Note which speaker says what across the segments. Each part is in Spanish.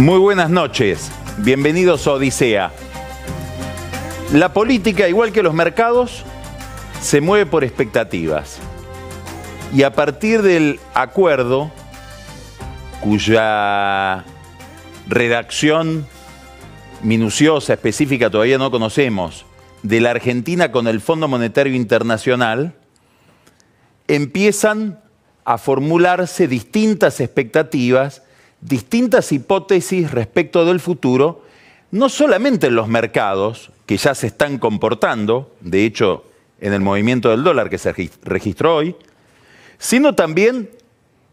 Speaker 1: Muy buenas noches, bienvenidos a Odisea. La política, igual que los mercados, se mueve por expectativas. Y a partir del acuerdo, cuya redacción minuciosa, específica, todavía no conocemos, de la Argentina con el Fondo Monetario Internacional, empiezan a formularse distintas expectativas, distintas hipótesis respecto del futuro, no solamente en los mercados, que ya se están comportando, de hecho, en el movimiento del dólar que se registró hoy, sino también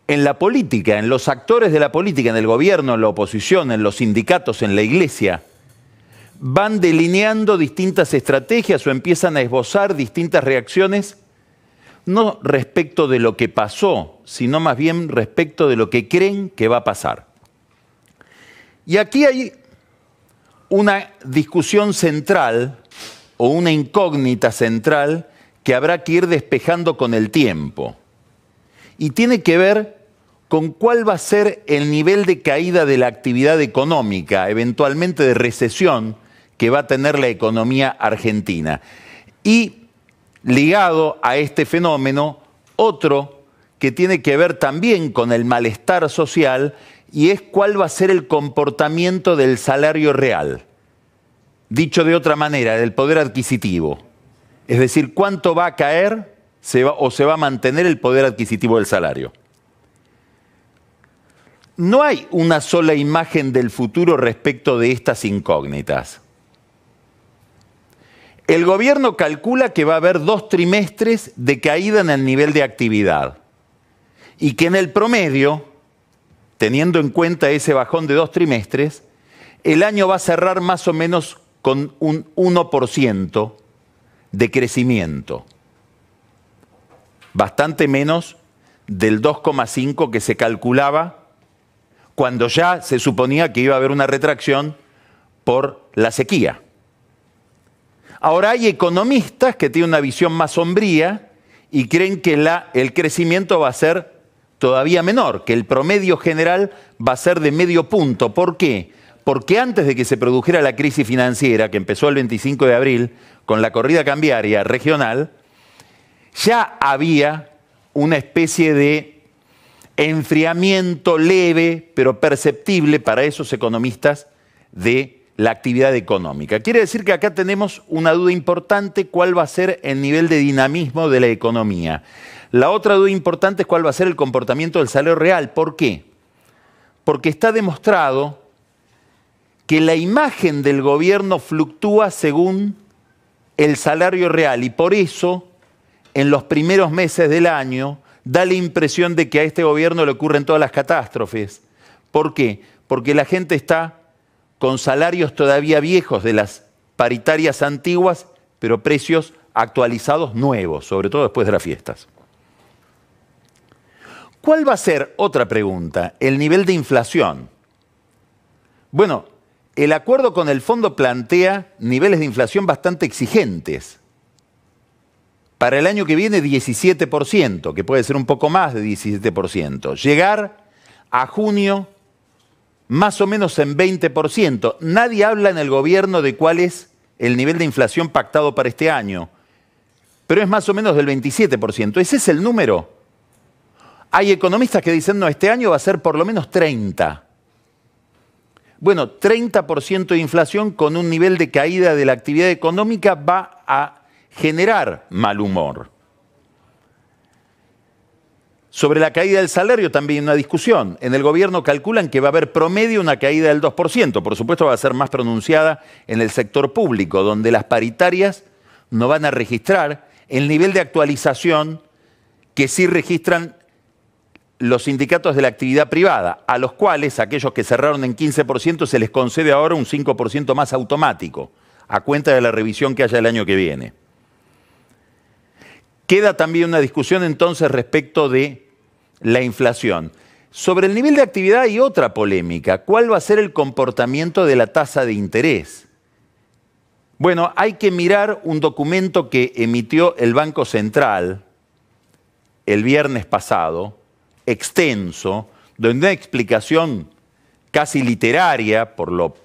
Speaker 1: en la política, en los actores de la política, en el gobierno, en la oposición, en los sindicatos, en la iglesia. Van delineando distintas estrategias o empiezan a esbozar distintas reacciones, no respecto de lo que pasó, sino más bien respecto de lo que creen que va a pasar. Y aquí hay una discusión central o una incógnita central que habrá que ir despejando con el tiempo. Y tiene que ver con cuál va a ser el nivel de caída de la actividad económica, eventualmente de recesión, que va a tener la economía argentina. Y ligado a este fenómeno, otro que tiene que ver también con el malestar social, y es cuál va a ser el comportamiento del salario real. Dicho de otra manera, del poder adquisitivo. Es decir, cuánto va a caer o se va a mantener el poder adquisitivo del salario. No hay una sola imagen del futuro respecto de estas incógnitas. El gobierno calcula que va a haber 2 trimestres de caída en el nivel de actividad y que en el promedio, teniendo en cuenta ese bajón de 2 trimestres, el año va a cerrar más o menos con un 1% de crecimiento. Bastante menos del 2,5% que se calculaba cuando ya se suponía que iba a haber una retracción por la sequía. Ahora hay economistas que tienen una visión más sombría y creen que el crecimiento va a ser todavía menor, que el promedio general va a ser de medio punto. ¿Por qué? Porque antes de que se produjera la crisis financiera, que empezó el 25 de abril, con la corrida cambiaria regional, ya había una especie de enfriamiento leve, pero perceptible para esos economistas de la actividad económica. Quiere decir que acá tenemos una duda importante, cuál va a ser el nivel de dinamismo de la economía. La otra duda importante es cuál va a ser el comportamiento del salario real. ¿Por qué? Porque está demostrado que la imagen del gobierno fluctúa según el salario real y por eso en los primeros meses del año da la impresión de que a este gobierno le ocurren todas las catástrofes. ¿Por qué? Porque la gente está con salarios todavía viejos de las paritarias antiguas, pero precios actualizados nuevos, sobre todo después de las fiestas. ¿Cuál va a ser, otra pregunta, el nivel de inflación? Bueno, el acuerdo con el fondo plantea niveles de inflación bastante exigentes. Para el año que viene 17%, que puede ser un poco más de 17%. Llegar a junio más o menos en 20%. Nadie habla en el gobierno de cuál es el nivel de inflación pactado para este año, pero es más o menos del 27%. ¿Ese es el número? Hay economistas que dicen, no, este año va a ser por lo menos 30%. Bueno, 30% de inflación con un nivel de caída de la actividad económica va a generar mal humor. Sobre la caída del salario también hay una discusión. En el gobierno calculan que va a haber promedio una caída del 2%. Por supuesto va a ser más pronunciada en el sector público, donde las paritarias no van a registrar el nivel de actualización que sí registran los sindicatos de la actividad privada, a los cuales, aquellos que cerraron en 15%, se les concede ahora un 5% más automático, a cuenta de la revisión que haya el año que viene. Queda también una discusión entonces respecto de la inflación. Sobre el nivel de actividad hay otra polémica. ¿Cuál va a ser el comportamiento de la tasa de interés? Bueno, hay que mirar un documento que emitió el Banco Central el viernes pasado, extenso, donde una explicación casi literaria, por lo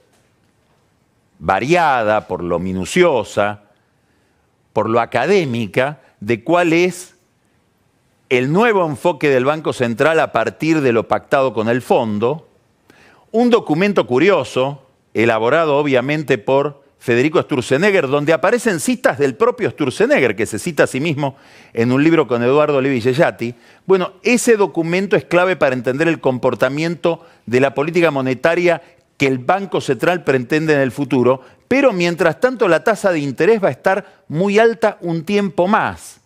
Speaker 1: variada, por lo minuciosa, por lo académica, de cuál es el nuevo enfoque del Banco Central a partir de lo pactado con el Fondo. Un documento curioso, elaborado obviamente por Federico Sturzenegger, donde aparecen citas del propio Sturzenegger, que se cita a sí mismo en un libro con Eduardo Levi Yeyati. Bueno, ese documento es clave para entender el comportamiento de la política monetaria que el Banco Central pretende en el futuro, pero mientras tanto la tasa de interés va a estar muy alta un tiempo más.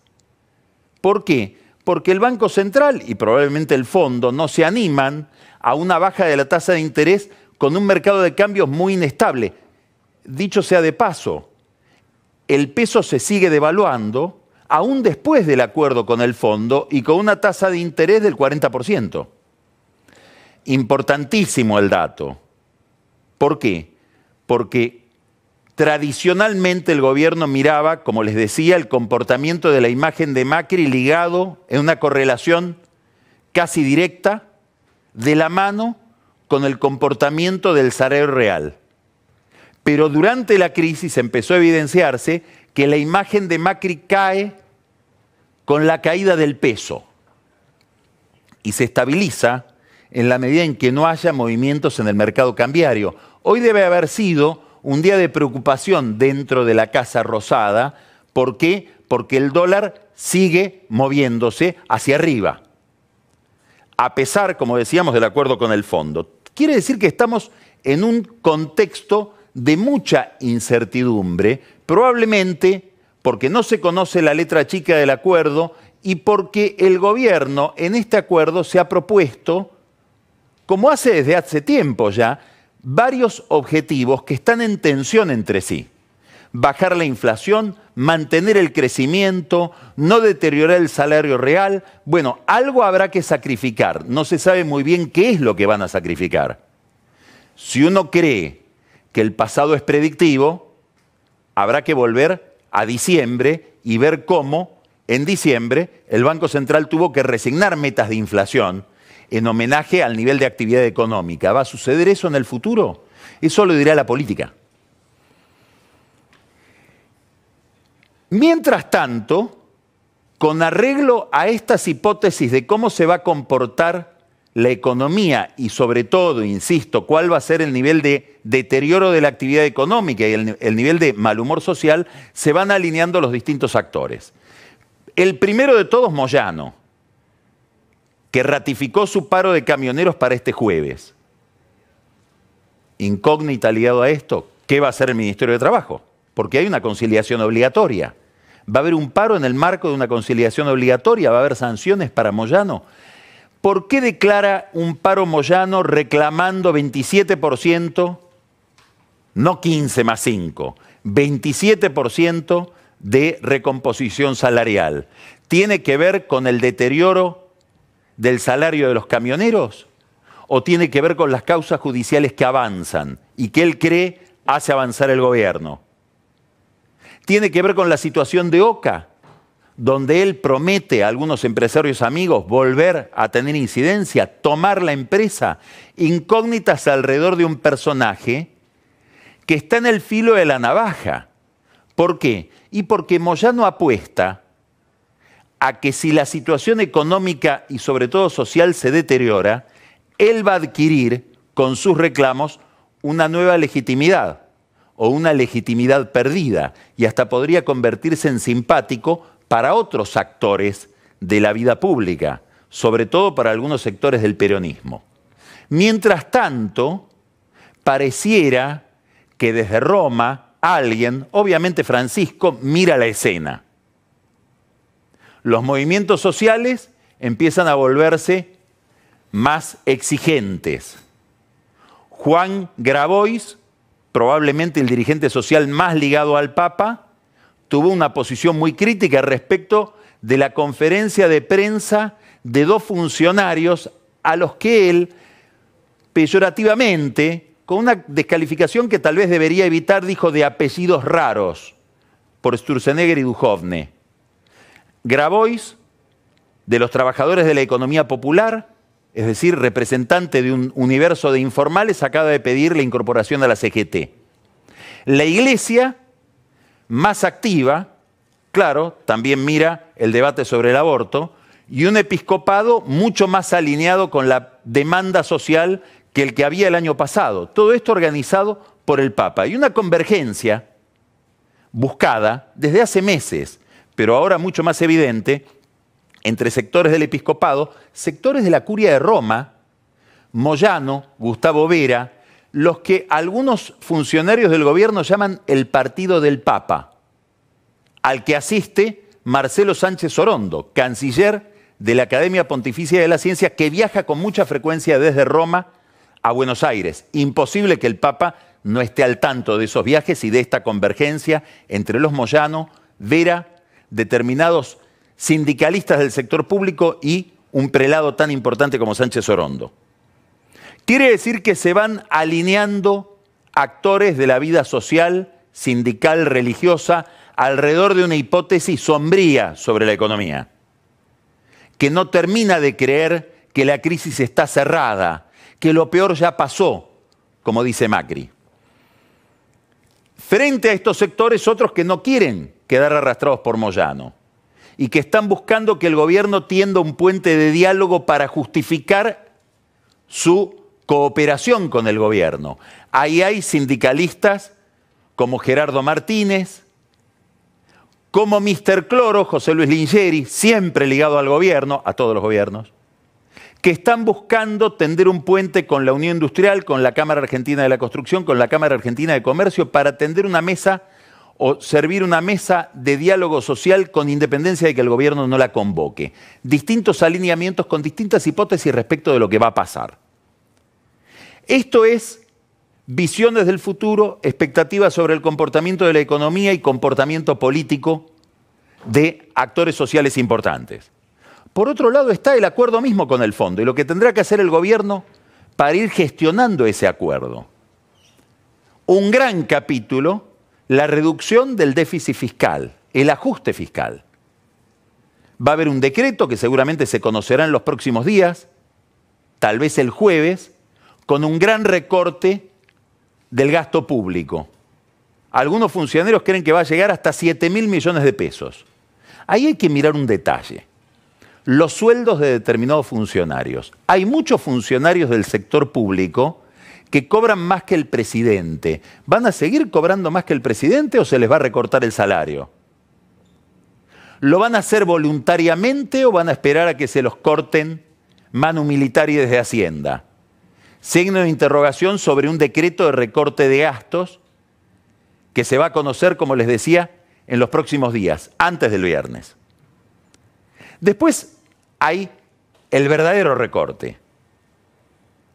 Speaker 1: ¿Por qué? Porque el Banco Central y probablemente el Fondo no se animan a una baja de la tasa de interés con un mercado de cambios muy inestable. Dicho sea de paso, el peso se sigue devaluando aún después del acuerdo con el Fondo y con una tasa de interés del 40%. Importantísimo el dato. ¿Por qué? Porque tradicionalmente el gobierno miraba, como les decía, el comportamiento de la imagen de Macri ligado en una correlación casi directa de la mano con el comportamiento del salario real. Pero durante la crisis empezó a evidenciarse que la imagen de Macri cae con la caída del peso y se estabiliza en la medida en que no haya movimientos en el mercado cambiario. Hoy debe haber sido un día de preocupación dentro de la Casa Rosada. ¿Por qué? Porque el dólar sigue moviéndose hacia arriba, a pesar, como decíamos, del acuerdo con el Fondo. Quiere decir que estamos en un contexto de mucha incertidumbre, probablemente porque no se conoce la letra chica del acuerdo y porque el gobierno en este acuerdo se ha propuesto, como hace desde hace tiempo ya, varios objetivos que están en tensión entre sí. Bajar la inflación, mantener el crecimiento, no deteriorar el salario real. Bueno, algo habrá que sacrificar. No se sabe muy bien qué es lo que van a sacrificar. Si uno cree que el pasado es predictivo, habrá que volver a diciembre y ver cómo en diciembre el Banco Central tuvo que resignar metas de inflación en homenaje al nivel de actividad económica. ¿Va a suceder eso en el futuro? Eso lo dirá la política. Mientras tanto, con arreglo a estas hipótesis de cómo se va a comportar la economía y sobre todo, insisto, cuál va a ser el nivel de deterioro de la actividad económica y el nivel de mal humor social, se van alineando los distintos actores. El primero de todos, Moyano, que ratificó su paro de camioneros para este jueves. Incógnita ligado a esto, ¿qué va a hacer el Ministerio de Trabajo? Porque hay una conciliación obligatoria. ¿Va a haber un paro en el marco de una conciliación obligatoria? ¿Va a haber sanciones para Moyano? ¿Por qué declara un paro Moyano reclamando 27%, no 15 más 5, 27% de recomposición salarial? ¿Tiene que ver con el deterioro del salario de los camioneros? ¿O tiene que ver con las causas judiciales que avanzan y que él cree hace avanzar el gobierno? ¿Tiene que ver con la situación de Oca, donde él promete a algunos empresarios amigos volver a tener incidencia, tomar la empresa? Incógnitas alrededor de un personaje que está en el filo de la navaja. ¿Por qué? Y porque Moyano apuesta a que si la situación económica y sobre todo social se deteriora, él va a adquirir con sus reclamos una nueva legitimidad o una legitimidad perdida y hasta podría convertirse en simpático para otros actores de la vida pública, sobre todo para algunos sectores del peronismo. Mientras tanto, pareciera que desde Roma alguien, obviamente Francisco, mira la escena. Los movimientos sociales empiezan a volverse más exigentes. Juan Grabois, probablemente el dirigente social más ligado al Papa, tuvo una posición muy crítica respecto de la conferencia de prensa de dos funcionarios a los que él, peyorativamente, con una descalificación que tal vez debería evitar, dijo de apellidos raros, por Sturzenegger y Duhovne. Grabois, de los trabajadores de la economía popular, es decir, representante de un universo de informales, acaba de pedir la incorporación a la CGT. La Iglesia, más activa, claro, también mira el debate sobre el aborto, y un episcopado mucho más alineado con la demanda social que el que había el año pasado. Todo esto organizado por el Papa. Y una convergencia buscada desde hace meses, pero ahora mucho más evidente, entre sectores del episcopado, sectores de la Curia de Roma, Moyano, Gustavo Vera, los que algunos funcionarios del gobierno llaman el partido del Papa, al que asiste Marcelo Sánchez Orondo, canciller de la Academia Pontificia de la Ciencia, que viaja con mucha frecuencia desde Roma a Buenos Aires. Imposible que el Papa no esté al tanto de esos viajes y de esta convergencia entre los Moyano, Vera, determinados sindicalistas del sector público y un prelado tan importante como Sánchez Orondo. Quiere decir que se van alineando actores de la vida social, sindical, religiosa, alrededor de una hipótesis sombría sobre la economía, que no termina de creer que la crisis está cerrada, que lo peor ya pasó, como dice Macri. Frente a estos sectores, otros que no quieren quedar arrastrados por Moyano y que están buscando que el gobierno tienda un puente de diálogo para justificar su cooperación con el gobierno. Ahí hay sindicalistas como Gerardo Martínez, como Mr. Cloro, José Luis Lingeri, siempre ligado al gobierno, a todos los gobiernos, que están buscando tender un puente con la Unión Industrial, con la Cámara Argentina de la Construcción, con la Cámara Argentina de Comercio, para tender una mesa o servir una mesa de diálogo social con independencia de que el gobierno no la convoque. Distintos alineamientos con distintas hipótesis respecto de lo que va a pasar. Esto es visiones del futuro, expectativas sobre el comportamiento de la economía y comportamiento político de actores sociales importantes. Por otro lado está el acuerdo mismo con el fondo y lo que tendrá que hacer el gobierno para ir gestionando ese acuerdo. Un gran capítulo, la reducción del déficit fiscal, el ajuste fiscal. Va a haber un decreto que seguramente se conocerá en los próximos días, tal vez el jueves, con un gran recorte del gasto público. Algunos funcionarios creen que va a llegar hasta 7.000 millones de pesos. Ahí hay que mirar un detalle. Los sueldos de determinados funcionarios. Hay muchos funcionarios del sector público que cobran más que el presidente. ¿Van a seguir cobrando más que el presidente o se les va a recortar el salario? ¿Lo van a hacer voluntariamente o van a esperar a que se los corten manu militari desde Hacienda? Signo de interrogación sobre un decreto de recorte de gastos que se va a conocer, como les decía, en los próximos días, antes del viernes. Después hay el verdadero recorte,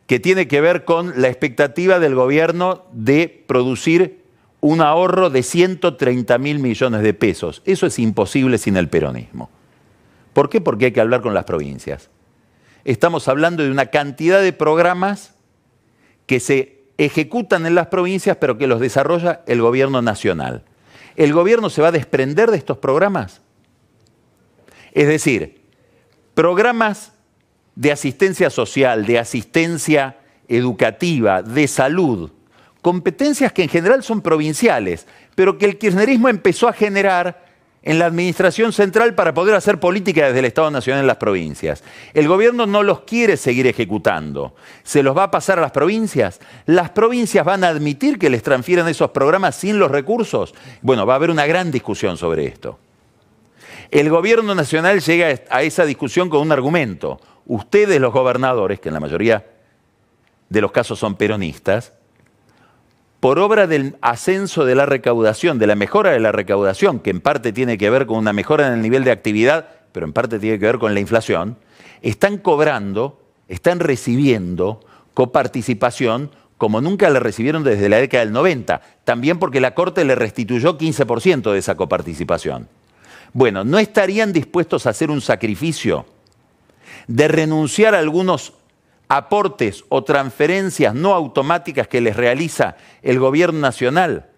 Speaker 1: que tiene que ver con la expectativa del gobierno de producir un ahorro de 130.000 millones de pesos. Eso es imposible sin el peronismo. ¿Por qué? Porque hay que hablar con las provincias. Estamos hablando de una cantidad de programas que se ejecutan en las provincias, pero que los desarrolla el gobierno nacional. ¿El gobierno se va a desprender de estos programas? Es decir, programas de asistencia social, de asistencia educativa, de salud, competencias que en general son provinciales, pero que el kirchnerismo empezó a generar en la administración central para poder hacer política desde el Estado Nacional en las provincias. El gobierno no los quiere seguir ejecutando. ¿Se los va a pasar a las provincias? ¿Las provincias van a admitir que les transfieran esos programas sin los recursos? Bueno, va a haber una gran discusión sobre esto. El gobierno nacional llega a esa discusión con un argumento. Ustedes, los gobernadores, que en la mayoría de los casos son peronistas, por obra del ascenso de la recaudación, de la mejora de la recaudación, que en parte tiene que ver con una mejora en el nivel de actividad, pero en parte tiene que ver con la inflación, están cobrando, están recibiendo coparticipación como nunca la recibieron desde la década del 90, también porque la Corte le restituyó 15% de esa coparticipación. Bueno, ¿no estarían dispuestos a hacer un sacrificio de renunciar a algunos aportes o transferencias no automáticas que les realiza el gobierno nacional,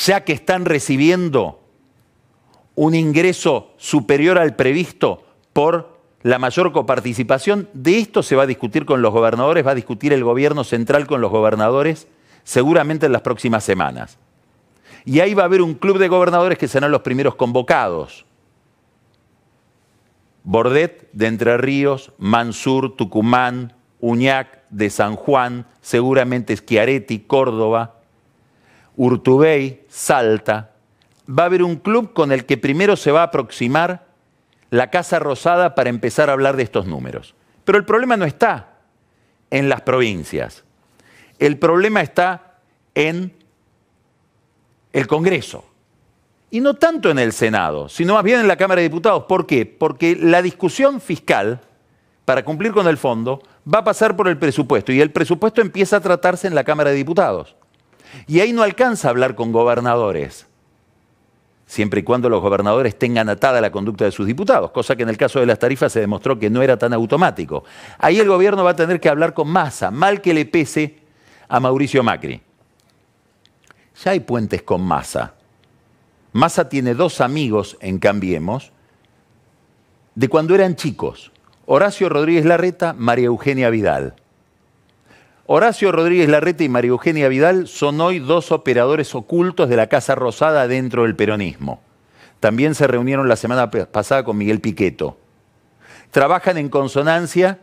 Speaker 1: ya que están recibiendo un ingreso superior al previsto por la mayor coparticipación. De esto se va a discutir con los gobernadores, va a discutir el gobierno central con los gobernadores seguramente en las próximas semanas. Y ahí va a haber un club de gobernadores que serán los primeros convocados. Bordet de Entre Ríos, Mansur, Tucumán, Uñac de San Juan, seguramente Schiaretti, Córdoba, Urtubey, Salta. Va a haber un club con el que primero se va a aproximar la Casa Rosada para empezar a hablar de estos números. Pero el problema no está en las provincias. El problema está en el Congreso. Y no tanto en el Senado, sino más bien en la Cámara de Diputados. ¿Por qué? Porque la discusión fiscal, para cumplir con el fondo, va a pasar por el presupuesto. Y el presupuesto empieza a tratarse en la Cámara de Diputados. Y ahí no alcanza a hablar con gobernadores, siempre y cuando los gobernadores tengan atada la conducta de sus diputados, cosa que en el caso de las tarifas se demostró que no era tan automático. Ahí el gobierno va a tener que hablar con Massa, mal que le pese a Mauricio Macri. Ya hay puentes con Massa. Massa tiene dos amigos en Cambiemos de cuando eran chicos: Horacio Rodríguez Larreta, María Eugenia Vidal. Horacio Rodríguez Larreta y María Eugenia Vidal son hoy dos operadores ocultos de la Casa Rosada dentro del peronismo. También se reunieron la semana pasada con Miguel Pichetto. Trabajan en consonancia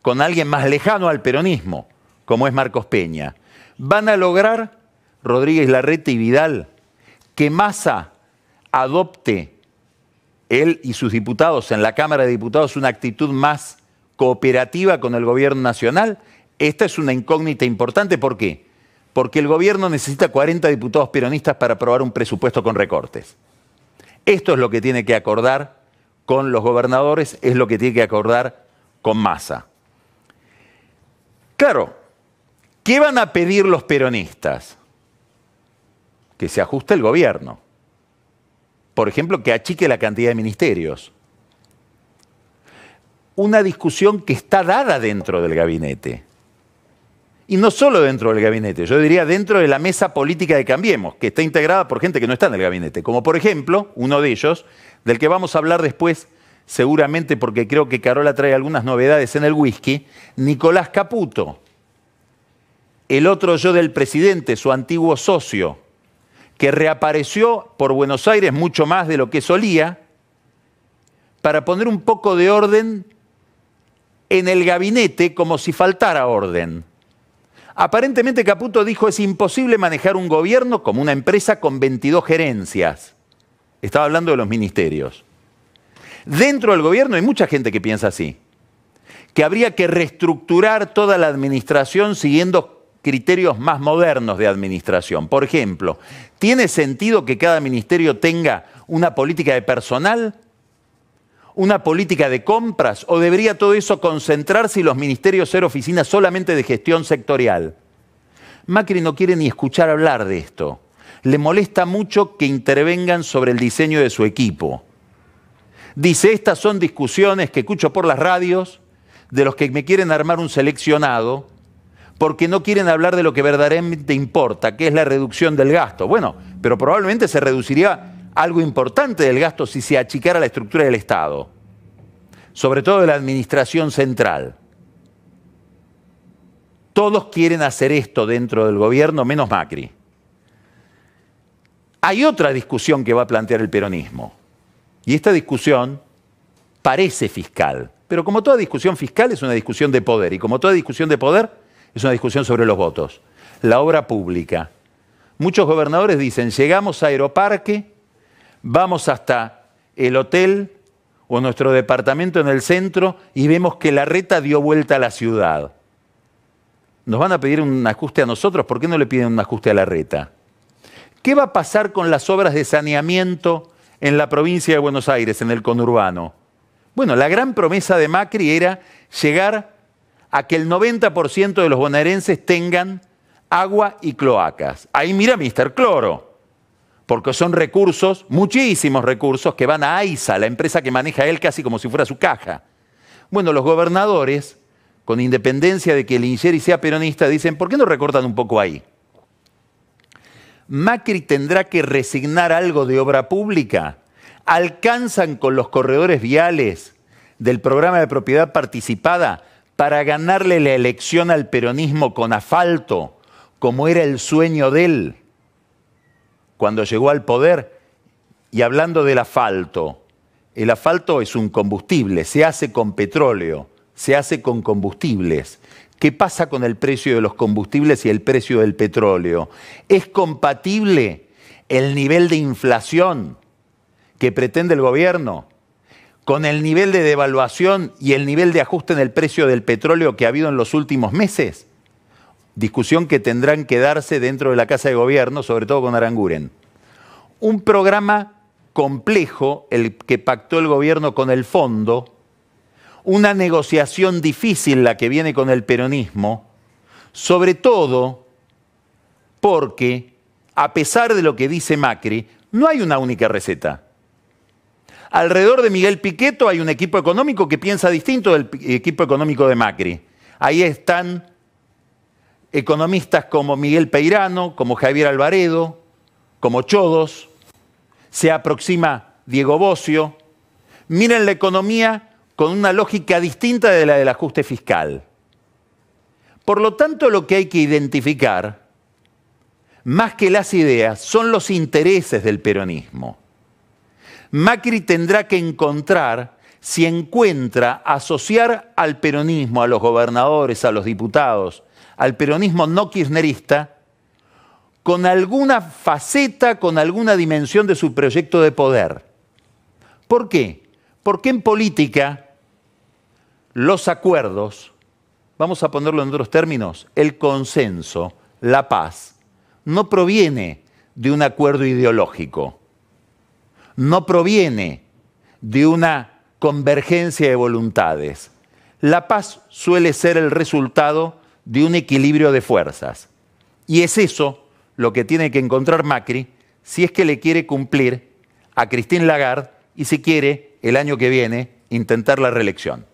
Speaker 1: con alguien más lejano al peronismo, como es Marcos Peña. Van a lograr, Rodríguez Larreta y Vidal, que Massa adopte, él y sus diputados en la Cámara de Diputados, una actitud más cooperativa con el gobierno nacional. Esta es una incógnita importante. ¿Por qué? Porque el gobierno necesita 40 diputados peronistas para aprobar un presupuesto con recortes. Esto es lo que tiene que acordar con los gobernadores, es lo que tiene que acordar con Massa. Claro, ¿qué van a pedir los peronistas? Que se ajuste el gobierno. Por ejemplo, que achique la cantidad de ministerios. Una discusión que está dada dentro del gabinete. Y no solo dentro del gabinete, yo diría dentro de la mesa política de Cambiemos, que está integrada por gente que no está en el gabinete. Como por ejemplo, uno de ellos, del que vamos a hablar después, seguramente porque creo que Carola trae algunas novedades en el whisky, Nicolás Caputo. El otro yo del presidente, su antiguo socio, que reapareció por Buenos Aires mucho más de lo que solía, para poner un poco de orden en el gabinete como si faltara orden. Aparentemente Caputo dijo: es imposible manejar un gobierno como una empresa con 22 gerencias. Estaba hablando de los ministerios. Dentro del gobierno hay mucha gente que piensa así, que habría que reestructurar toda la administración siguiendo criterios más modernos de administración. Por ejemplo, ¿tiene sentido que cada ministerio tenga una política de personal? ¿Una política de compras? ¿O debería todo eso concentrarse y los ministerios ser oficinas solamente de gestión sectorial? Macri no quiere ni escuchar hablar de esto. Le molesta mucho que intervengan sobre el diseño de su equipo. Dice: estas son discusiones que escucho por las radios de los que me quieren armar un seleccionado porque no quieren hablar de lo que verdaderamente importa, que es la reducción del gasto. Bueno, pero probablemente se reduciría algo importante del gasto si se achicara la estructura del Estado, sobre todo de la administración central. Todos quieren hacer esto dentro del gobierno, menos Macri. Hay otra discusión que va a plantear el peronismo, y esta discusión parece fiscal, pero como toda discusión fiscal es una discusión de poder, y como toda discusión de poder es una discusión sobre los votos. La obra pública. Muchos gobernadores dicen: llegamos a Aeroparque, vamos hasta el hotel o nuestro departamento en el centro y vemos que Larreta dio vuelta a la ciudad. ¿Nos van a pedir un ajuste a nosotros? ¿Por qué no le piden un ajuste a Larreta? ¿Qué va a pasar con las obras de saneamiento en la provincia de Buenos Aires, en el conurbano? Bueno, la gran promesa de Macri era llegar a que el 90% de los bonaerenses tengan agua y cloacas. Ahí mira Mr. Cloro, porque son recursos, muchísimos recursos, que van a AISA, la empresa que maneja él casi como si fuera su caja. Bueno, los gobernadores, con independencia de que Lingeri sea peronista, dicen: ¿por qué no recortan un poco ahí? Macri tendrá que resignar algo de obra pública. ¿Alcanzan con los corredores viales del programa de propiedad participada para ganarle la elección al peronismo con asfalto, como era el sueño de él cuando llegó al poder. Y hablando del asfalto, el asfalto es un combustible, se hace con petróleo, se hace con combustibles. ¿Qué pasa con el precio de los combustibles y el precio del petróleo? ¿Es compatible el nivel de inflación que pretende el gobierno con el nivel de devaluación y el nivel de ajuste en el precio del petróleo que ha habido en los últimos meses? Discusión que tendrán que darse dentro de la Casa de Gobierno, sobre todo con Aranguren. Un programa complejo, el que pactó el gobierno con el fondo, una negociación difícil la que viene con el peronismo, sobre todo porque, a pesar de lo que dice Macri, no hay una única receta. Alrededor de Miguel Pichetto hay un equipo económico que piensa distinto del equipo económico de Macri. Ahí están economistas como Miguel Peirano, como Javier Alvaredo, como Chodos. Se aproxima Diego Bocio. Miren la economía con una lógica distinta de la del ajuste fiscal. Por lo tanto, lo que hay que identificar, más que las ideas, son los intereses del peronismo. Macri tendrá que encontrar, si encuentra asociar al peronismo, a los gobernadores, a los diputados, al peronismo no kirchnerista, con alguna faceta, con alguna dimensión de su proyecto de poder. ¿Por qué? Porque en política los acuerdos, vamos a ponerlo en otros términos, el consenso, la paz, no proviene de un acuerdo ideológico, no proviene de una convergencia de voluntades. La paz suele ser el resultado de un equilibrio de fuerzas. Y es eso lo que tiene que encontrar Macri si es que le quiere cumplir a Christine Lagarde y si quiere, el año que viene, intentar la reelección.